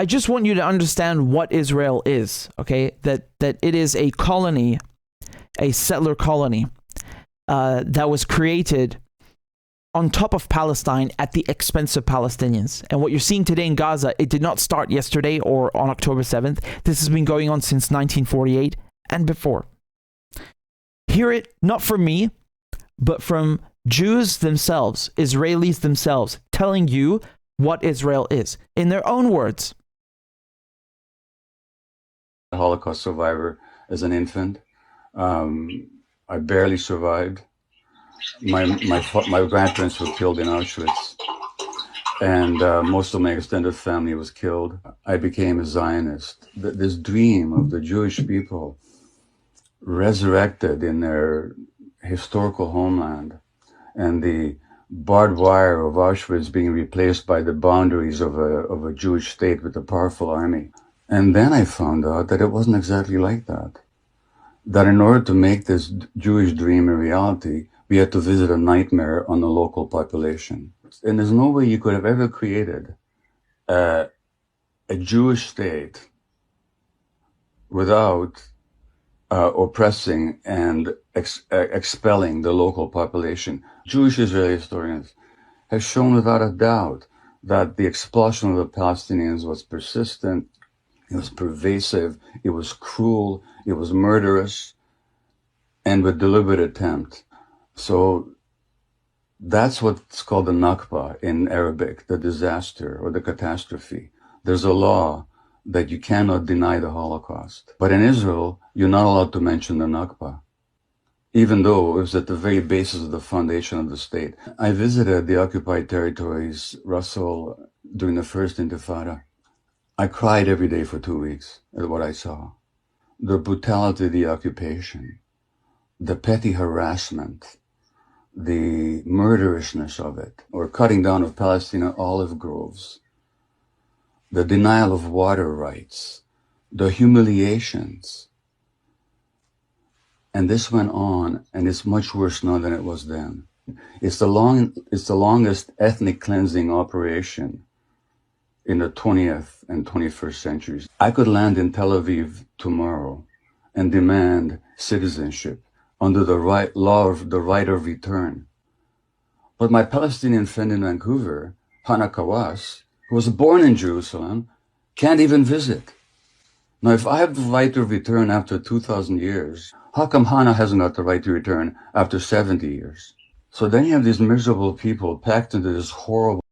I just want you to understand what Israel is, okay? That it is a colony, a settler colony that was created on top of Palestine at the expense of Palestinians. And what you're seeing today in Gaza, it did not start yesterday or on October 7th. This has been going on since 1948 and before. Hear it not from me, but from Jews themselves, Israelis themselves, telling you what Israel is in their own words. A Holocaust survivor as an infant. I barely survived. My grandparents were killed in Auschwitz, and most of my extended family was killed. I became a Zionist. This dream of the Jewish people resurrected in their historical homeland, and the barbed wire of Auschwitz being replaced by the boundaries of a Jewish state with a powerful army. And then I found out that it wasn't exactly like that. That in order to make this Jewish dream a reality, we had to visit a nightmare on the local population. And there's no way you could have ever created a Jewish state without oppressing and expelling the local population. Jewish Israeli historians have shown without a doubt that the expulsion of the Palestinians was persistent, it was pervasive, it was cruel, it was murderous, and with deliberate attempt. So that's what's called the Nakba in Arabic, the disaster or the catastrophe. There's a law that you cannot deny the Holocaust. But in Israel, you're not allowed to mention the Nakba, even though it was at the very basis of the foundation of the state. I visited the occupied territories, Russell, during the first Intifada. I cried every day for 2 weeks at what I saw. The brutality of the occupation, the petty harassment, the murderousness of it, or cutting down of Palestinian olive groves, the denial of water rights, the humiliations. And this went on, and it's much worse now than it was then. It's the longest ethnic cleansing operation in the 20th and 21st centuries. I could land in Tel Aviv tomorrow and demand citizenship under the law of the right of return. But my Palestinian friend in Vancouver, Hannah Kawas, who was born in Jerusalem, can't even visit. Now, if I have the right to return after 2,000 years, how come Hannah hasn't got the right to return after 70 years? So then you have these miserable people packed into this horrible,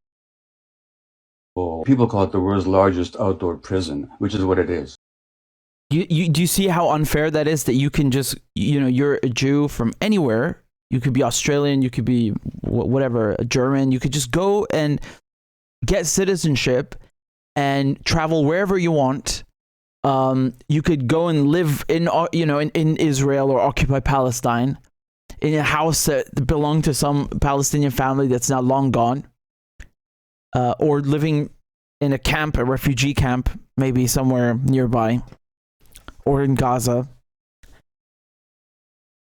people call it the world's largest outdoor prison, which is what it is. Do you see how unfair that is, that you can just, you're a Jew from anywhere. You could be Australian, you could be whatever, a German. You could just go and get citizenship and travel wherever you want. You could go and live in Israel or occupy Palestine in a house that belonged to some Palestinian family that's now long gone, or living in a camp, a refugee camp, maybe somewhere nearby, or in Gaza.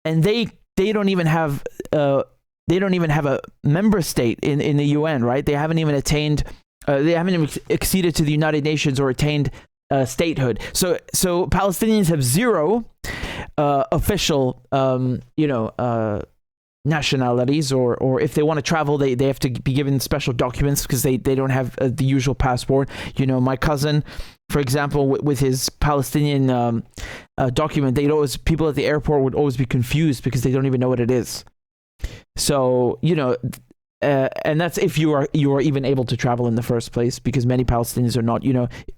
And they don't even have a member state in the UN, right? They haven't even attained, they haven't even acceded to the United Nations or attained statehood. So Palestinians have zero official, nationalities, or if they want to travel, they have to be given special documents because they don't have the usual passport. My cousin, for example, with his Palestinian document, people at the airport would always be confused because they don't even know what it is. So, and that's if you are even able to travel in the first place, because many Palestinians are not.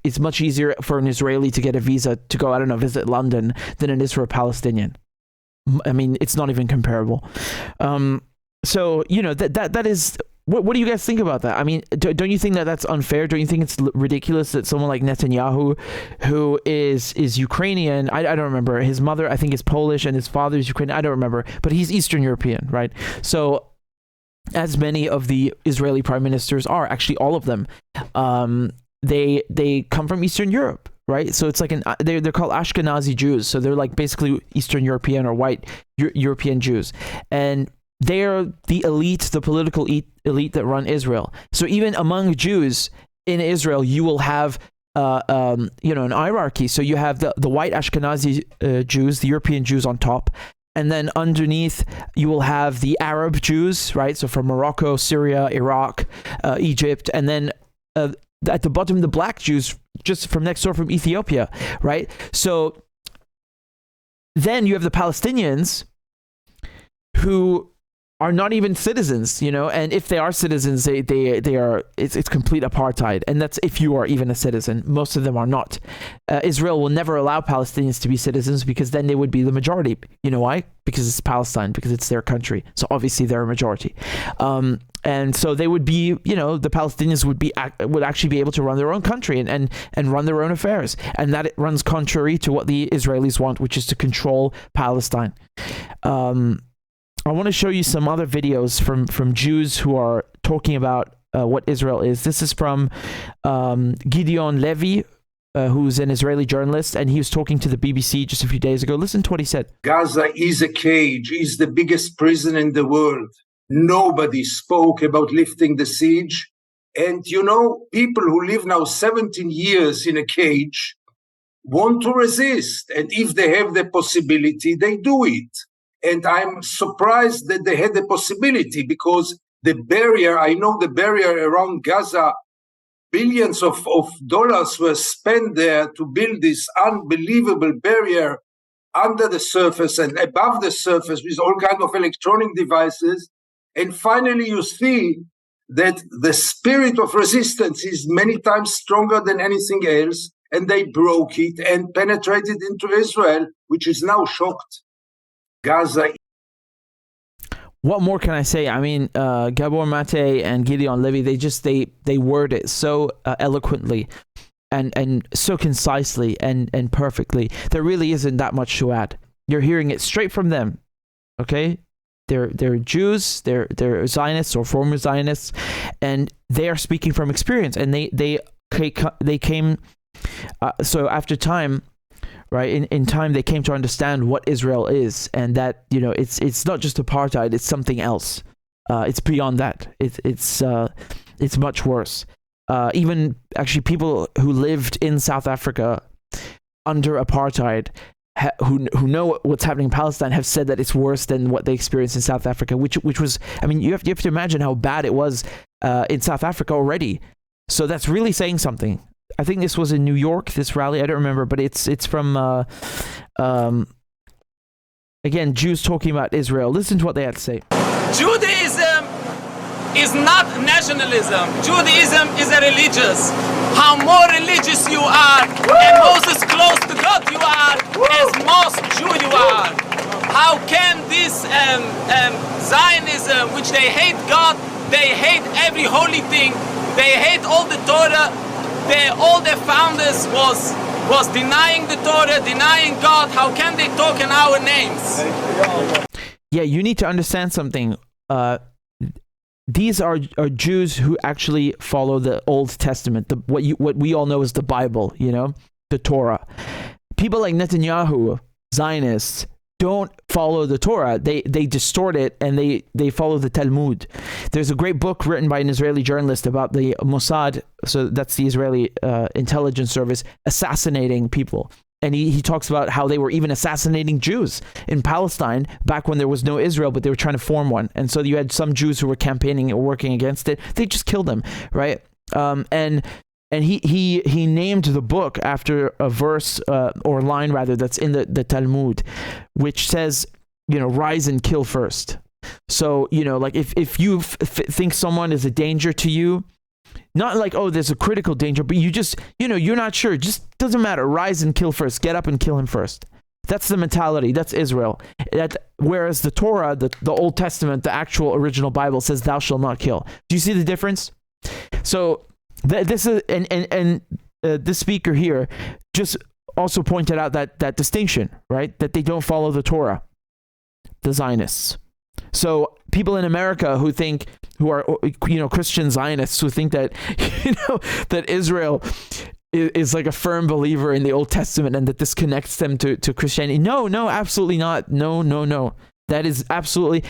It's much easier for an Israeli to get a visa to go, visit London than it is for a Palestinian. I mean, it's not even comparable. So, that is, what do you guys think about that? I mean, don't you think that that's unfair? Don't you think it's ridiculous that someone like Netanyahu, who is Ukrainian, I don't remember, his mother, I think, is Polish and his father is Ukrainian, I don't remember, but he's Eastern European, right? So, as many of the Israeli prime ministers are, actually all of them, they come from Eastern Europe. Right, so it's like they're called Ashkenazi Jews, so they're like basically Eastern European or white European Jews, and they're the elite, the political elite that run Israel. So even among Jews in Israel, you will have an hierarchy. So you have the white Ashkenazi Jews, the European Jews on top, and then underneath you will have the Arab Jews, right? So from Morocco, Syria, Iraq, Egypt, and then at the bottom, the black Jews just from next door from Ethiopia, right? So then you have the Palestinians who are not even citizens, and if they are citizens, they are, it's complete apartheid. And that's if you are even a citizen. Most of them are not. Israel will never allow Palestinians to be citizens because then they would be the majority. You know why? Because it's Palestine, because it's their country. So obviously they're a majority. And so they would be, the Palestinians would actually be able to run their own country and run their own affairs. And that it runs contrary to what the Israelis want, which is to control Palestine. I want to show you some other videos from Jews who are talking about what Israel is. This is from Gideon Levy, who's an Israeli journalist, and he was talking to the BBC just a few days ago. Listen to what he said. Gaza is a cage, is the biggest prison in the world. Nobody spoke about lifting the siege. And people who live now 17 years in a cage want to resist. And if they have the possibility, they do it. And I'm surprised that they had the possibility, because the barrier around Gaza, billions of dollars were spent there to build this unbelievable barrier under the surface and above the surface with all kinds of electronic devices. And finally, you see that the spirit of resistance is many times stronger than anything else. And they broke it and penetrated into Israel, which is now shocked. Gaza. What more can I say? I mean, Gabor Mate and Gideon Levy, they word it so eloquently and so concisely and perfectly. There really isn't that much to add. You're hearing it straight from them. Okay? They're Jews, they're Zionists or former Zionists, and they are speaking from experience. And they came so after time, right, in time, they came to understand what Israel is, and that it's not just apartheid; it's something else. It's beyond that. It's much worse. Even actually, people who lived in South Africa under apartheid, who know what's happening in Palestine, have said that it's worse than what they experienced in South Africa. Which was, I mean, you have to imagine how bad it was in South Africa already. So that's really saying something. I think this was in New York, this rally. I don't remember, but it's from, again, Jews talking about Israel. Listen to what they had to say. Judaism is not nationalism. Judaism is a religious. How more religious you are, and most close to God you are, as most Jew you are. How can this Zionism, which they hate God, they hate every holy thing, they hate all the Torah, all the founders was denying the Torah, denying God. How can they talk in our names? Yeah, you need to understand something. These are Jews who actually follow the Old Testament, what we all know as the Bible, the Torah. People like Netanyahu, Zionists, don't follow the Torah. They distort it, and they follow the Talmud. There's a great book written by an Israeli journalist about the Mossad, so that's the Israeli intelligence service, assassinating people. And he talks about how they were even assassinating Jews in Palestine back when there was no Israel, but they were trying to form one. And so you had some Jews who were campaigning or working against it. They just killed them, right? And he named the book after a verse or line rather that's in the Talmud, which says, rise and kill first. So, like if you think someone is a danger to you, not like, oh, there's a critical danger, but you just, you're not sure. Just doesn't matter. Rise and kill first. Get up and kill him first. That's the mentality. That's Israel. Whereas the Torah, the Old Testament, the actual original Bible says, thou shalt not kill. Do you see the difference? So this is, and this speaker here just also pointed out that distinction, right? That they don't follow the Torah, the Zionists. So people in America who are Christian Zionists who think that that Israel is like a firm believer in the Old Testament and that this connects them to Christianity. No, absolutely not. No. That is absolutely,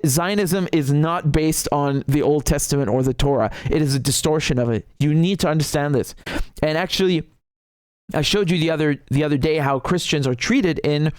Zionism is not based on the Old Testament or the Torah. It is a distortion of it. You need to understand this. And actually, I showed you the other day how Christians are treated in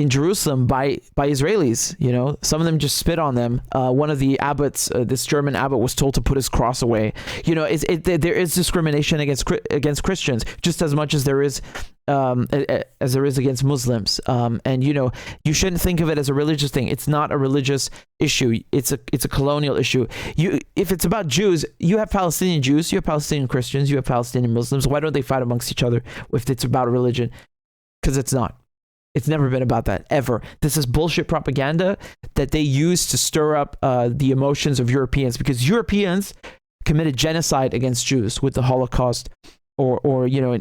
Jerusalem by Israelis. You know, some of them just spit on them. One of the abbots, this German abbot, was told to put his cross away. You know, there is discrimination against Christians just as much as there is against Muslims. And you know, you shouldn't think of it as a religious thing. It's not a religious issue. It's a colonial issue. If it's about Jews, you have Palestinian Jews, you have Palestinian Christians, you have Palestinian Muslims. Why don't they fight amongst each other if it's about a religion? Because it's not. It's never been about that, ever. This is bullshit propaganda that they use to stir up the emotions of Europeans, because Europeans committed genocide against Jews with the Holocaust, or you know,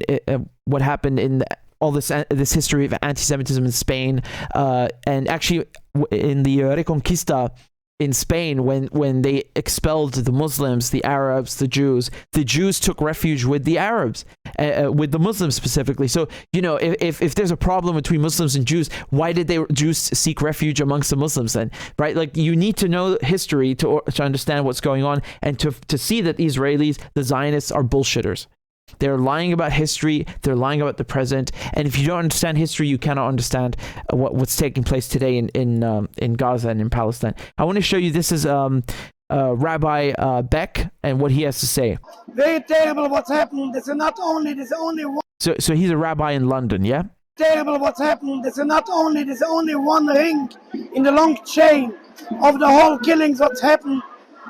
what happened in all this history of anti-Semitism in Spain, and actually in the Reconquista in Spain, when they expelled the Muslims, the Arabs, the Jews took refuge with the Arabs, with the Muslims specifically. So, you know, if there's a problem between Muslims and Jews, why did Jews seek refuge amongst the Muslims then, right? Like, you need to know history to understand what's going on, and to see that the Israelis, the Zionists, are bullshitters. They're lying about history. They're lying about the present. And if you don't understand history, you cannot understand what's taking place today in Gaza and in Palestine. I want to show you. This is Rabbi Beck and what he has to say. Very terrible what's happened. There's only one. So he's a rabbi in London, yeah? Terrible what's happened. There's only one ring in the long chain of the whole killings what's happened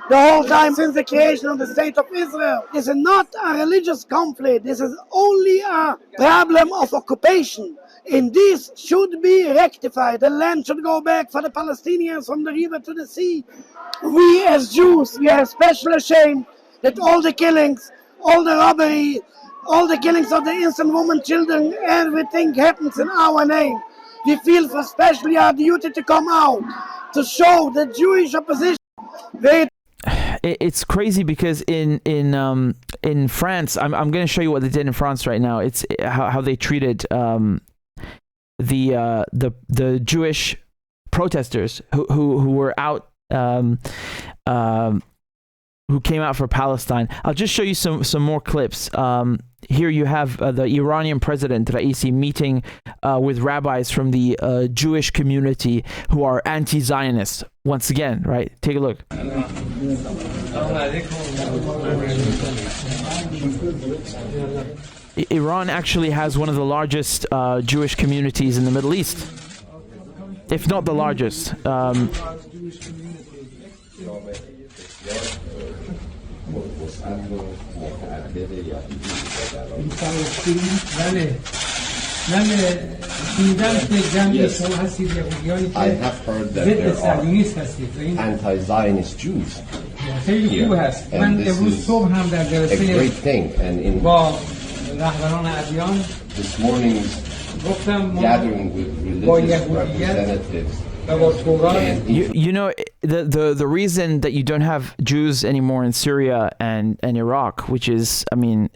the whole time since the creation of the state of Israel. This is not a religious conflict. This is only a problem of occupation. And this should be rectified. The land should go back for the Palestinians from the river to the sea. We as Jews, we are especially ashamed that all the killings, all the robbery, all the killings of the innocent women, children, everything happens in our name. We feel for especially our duty to come out, to show the Jewish opposition. It's crazy because in France, I'm going to show you what they did in France right now. It's how they treated the Jewish protesters who were out, who came out for Palestine. I'll just show you some more clips. Here you have the Iranian president, Raisi, meeting with rabbis from the Jewish community who are anti-Zionist. Once again, right? Take a look. Iran actually has one of the largest Jewish communities in the Middle East, if not the largest. I have heard that there are anti-Zionist Jews here, and this is a great thing. And in this morning's gathering with religious representatives, you know, the reason that you don't have Jews anymore in Syria and Iraq, which is, I mean,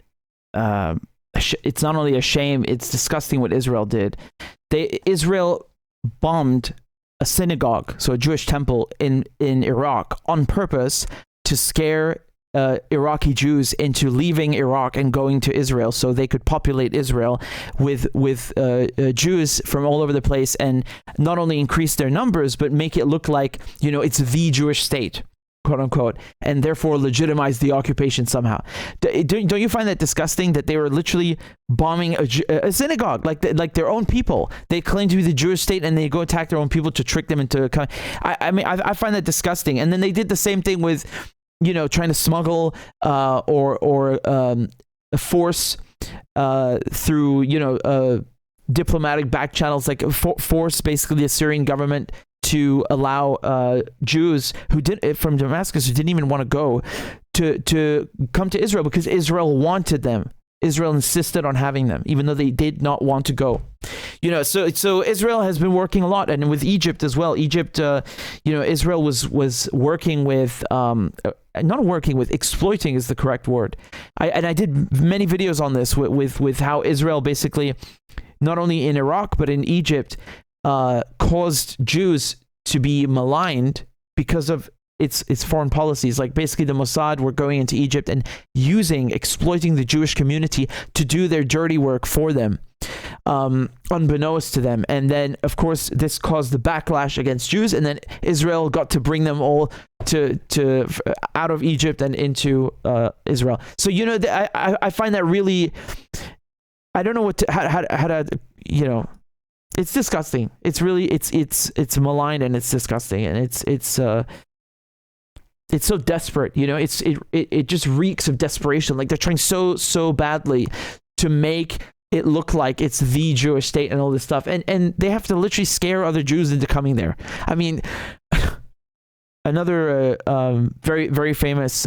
it's not only a shame, it's disgusting what Israel did. Israel bombed a synagogue, so a Jewish temple in Iraq, on purpose to scare Iraqi Jews into leaving Iraq and going to Israel, so they could populate Israel with Jews from all over the place, and not only increase their numbers, but make it look like, you know, it's the Jewish state, quote unquote, and therefore legitimize the occupation somehow. Don't you find that disgusting that they were literally bombing a synagogue, like their own people? They claim to be the Jewish state, and they go attack their own people to trick them into. I find that disgusting. And then they did the same thing with, you know, trying to smuggle or force through, you know, diplomatic back channels, like force basically the Syrian government to allow Jews from Damascus who didn't even want to go to come to Israel, because Israel wanted them. Israel insisted on having them, even though they did not want to go. You know, so Israel has been working a lot, and with Egypt as well. Egypt, you know, Israel was working with, exploiting is the correct word. I did many videos on this with how Israel basically not only in Iraq but in Egypt, caused Jews to be maligned because of its foreign policies. Like basically the Mossad were going into Egypt and exploiting the Jewish community to do their dirty work for them, unbeknownst to them. And then of course this caused the backlash against Jews, and then Israel got to bring them all to out of Egypt and into Israel. So I find that really, I don't know what to, how to it's disgusting. It's really it's malign, and it's disgusting, and it's so desperate, it just reeks of desperation. Like they're trying so badly to make it look like it's the Jewish state and all this stuff, and they have to literally scare other Jews into coming there. I mean, another very, very famous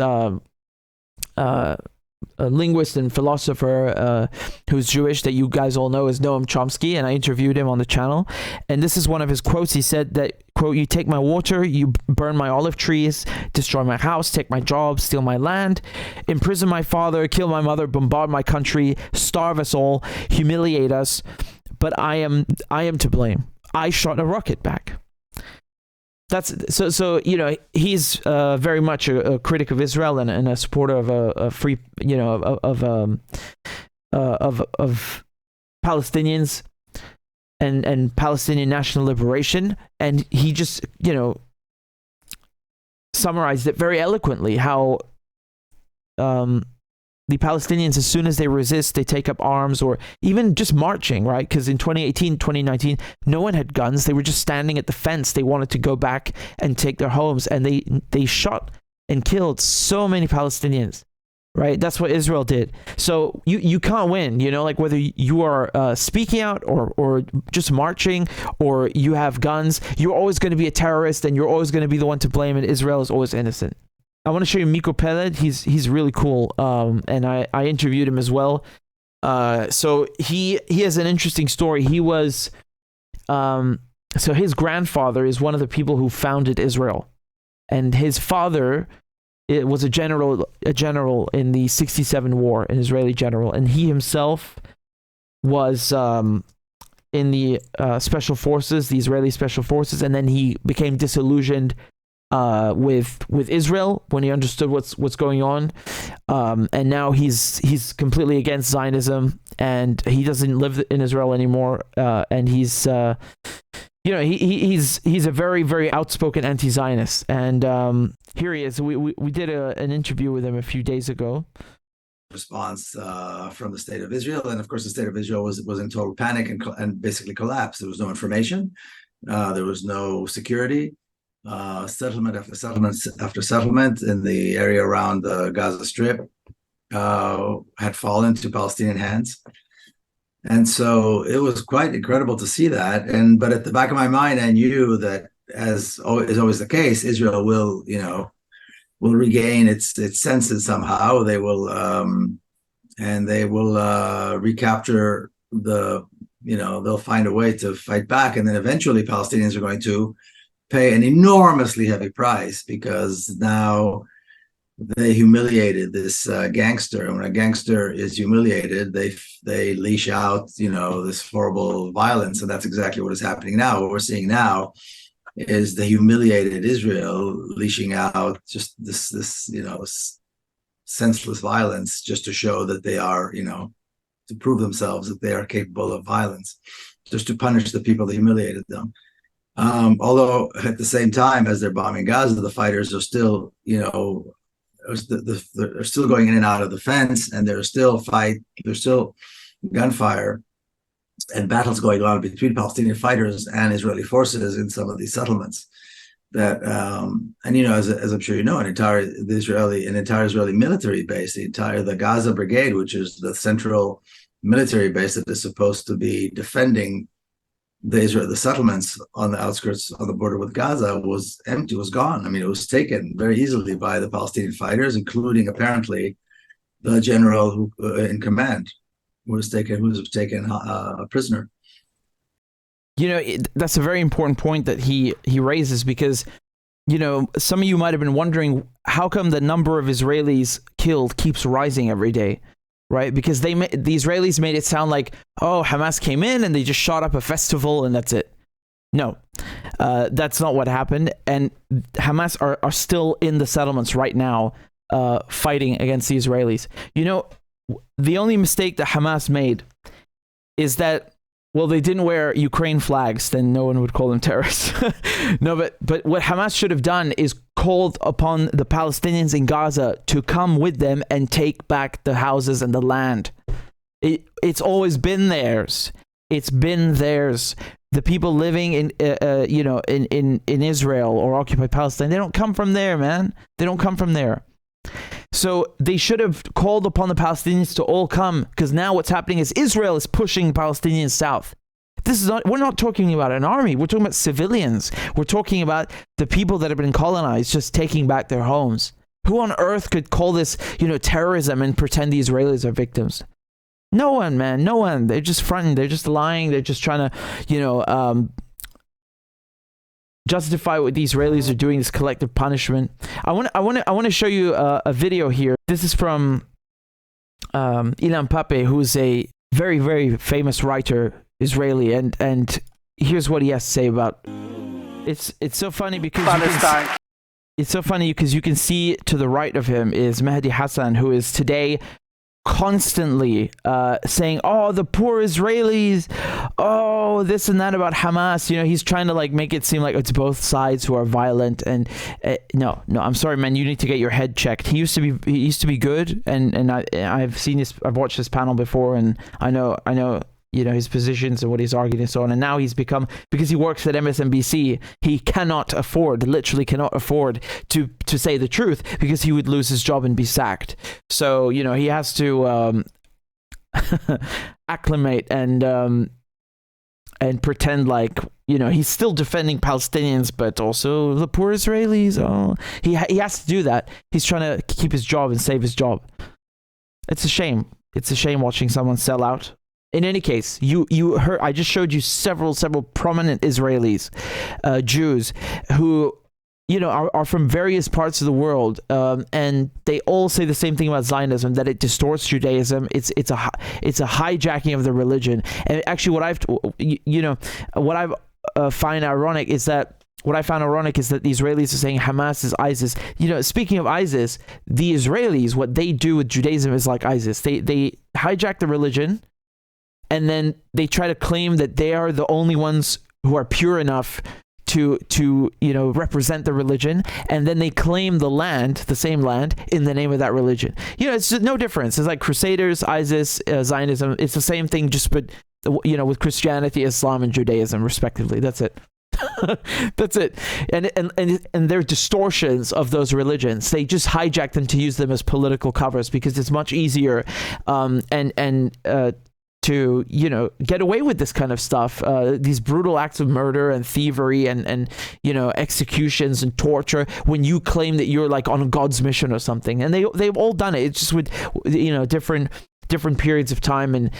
a linguist and philosopher who's Jewish that you guys all know is Noam Chomsky, and I interviewed him on the channel, and this is one of his quotes. He said that, quote, "You take my water, you burn my olive trees, destroy my house, take my job, steal my land, imprison my father, kill my mother, bombard my country, starve us all, humiliate us, but I am to blame. I shot a rocket back." That's so he's very much a critic of Israel and a supporter of a free of Palestinians and Palestinian national liberation, and he just summarized it very eloquently how the Palestinians, as soon as they resist, they take up arms, or even just marching, right? Because in 2018, 2019, no one had guns. They were just standing at the fence. They wanted to go back and take their homes, and they shot and killed so many Palestinians, right? That's what Israel did. So you can't win, like whether you are speaking out or just marching, or you have guns, you're always going to be a terrorist, and you're always going to be the one to blame, and Israel is always innocent. I want to show you Miko Peled. He's really cool, and I interviewed him as well. So he has an interesting story. He was so his grandfather is one of the people who founded Israel, and his father was a general in the 67 war, an Israeli general, and he himself was in the special forces, the Israeli special forces, and then he became disillusioned with Israel when he understood what's going on, and now he's completely against Zionism, and he doesn't live in Israel anymore, and he's he's a very, very outspoken anti-Zionist, and here he is. We did an interview with him a few days ago. Response from the state of Israel, and of course the state of Israel was in total panic and basically collapsed. There was no information, there was no security. Settlement after settlement in the area around the Gaza Strip had fallen to Palestinian hands, and so it was quite incredible to see that. But at the back of my mind, I knew that, as is always the case, Israel will regain its senses somehow. They will recapture they'll find a way to fight back, and then eventually Palestinians are going to pay an enormously heavy price, because now they humiliated this gangster, and when a gangster is humiliated, they leash out this horrible violence, and that's exactly what is happening now. What we're seeing now is the humiliated Israel leashing out just this senseless violence, just to show that they are to prove themselves that they are capable of violence, just to punish the people that humiliated them. Although at the same time, as they're bombing Gaza, the fighters are still, they're still going in and out of the fence, and there's still gunfire and battles going on between Palestinian fighters and Israeli forces in some of these settlements. That as I'm sure you know, an entire Israeli military base, the Gaza Brigade, which is the central military base that is supposed to be defending the settlements on the outskirts on the border with Gaza, was empty, was gone. I mean, it was taken very easily by the Palestinian fighters, including apparently the general in command, who was taken a prisoner. That's a very important point that he raises, because some of you might have been wondering, how come the number of Israelis killed keeps rising every day? right? Because the Israelis made it sound like, oh, Hamas came in and they just shot up a festival and that's it. No, that's not what happened. And Hamas are still in the settlements right now, fighting against the Israelis. You know, the only mistake that Hamas made is that, well, they didn't wear Ukraine flags, then no one would call them terrorists. No, but what Hamas should have done is called upon the Palestinians in Gaza to come with them and take back the houses and the land. It's always been theirs. It's been theirs. The people living in Israel or occupied Palestine, they don't come from there, man. They don't come from there. So they should have called upon the Palestinians to all come, because now what's happening is Israel is pushing Palestinians south. We're not talking about an army. We're talking about civilians. We're talking about the people that have been colonized just taking back their homes. Who on earth could call this, terrorism and pretend the Israelis are victims? No one, man. No one. They're just fronting. They're just lying. They're just trying to, justify what the Israelis are doing, this collective punishment. I want to show you a video here. This is from Ilan Pappé, who's a very, very famous writer, Israeli, and here's what he has to say about it's so funny because Palestine. It's so funny because you can see to the right of him is Mehdi Hassan, who is today constantly saying, oh, the poor Israelis, oh, this and that about Hamas. He's trying to like make it seem like it's both sides who are violent. And no, I'm sorry, man, you need to get your head checked. He used to be good, and I've watched this panel before, and I know his positions and what he's arguing and so on. And now he's become, because he works at MSNBC, he literally cannot afford to say the truth, because he would lose his job and be sacked. So, he has to acclimate and pretend like, he's still defending Palestinians, but also the poor Israelis. Oh, he has to do that. He's trying to keep his job and save his job. It's a shame. It's a shame watching someone sell out. In any case, you heard, I just showed you several prominent Israelis, Jews, who, are from various parts of the world, and they all say the same thing about Zionism, that it distorts Judaism. It's a hijacking of the religion. And actually, what I find ironic is that the Israelis are saying Hamas is ISIS. Speaking of ISIS, the Israelis, what they do with Judaism is like ISIS. They hijack the religion, and then they try to claim that they are the only ones who are pure enough to represent the religion, and then they claim the same land, in the name of that religion. It's just no difference. It's like Crusaders, ISIS, Zionism. It's the same thing, just but with Christianity, Islam, and Judaism, respectively. That's it. That's it. And they're distortions of those religions. They just hijack them to use them as political covers, because it's much easier to get away with this kind of stuff, these brutal acts of murder and thievery and executions and torture, when you claim that you're like on God's mission or something. And they've all done it. It's just with different periods of time, and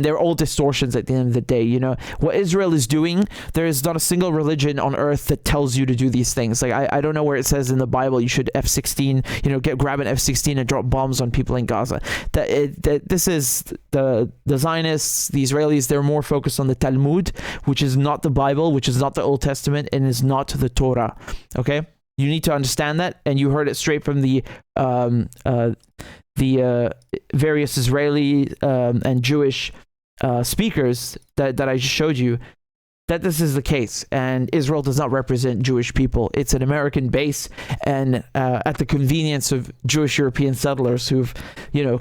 they're all distortions at the end of the day. What Israel is doing, there is not a single religion on earth that tells you to do these things. Like I don't know where it says in the Bible you should F-16, grab an F-16 and drop bombs on people in Gaza. This is the Zionists, the Israelis. They're more focused on the Talmud, which is not the Bible, which is not the Old Testament, and is not the Torah. Okay, you need to understand that, and you heard it straight from the various Israeli and Jewish speakers that I just showed you, that this is the case. And Israel does not represent Jewish people. It's an American base, and at the convenience of Jewish European settlers who've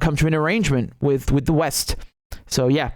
come to an arrangement with the West. So yeah,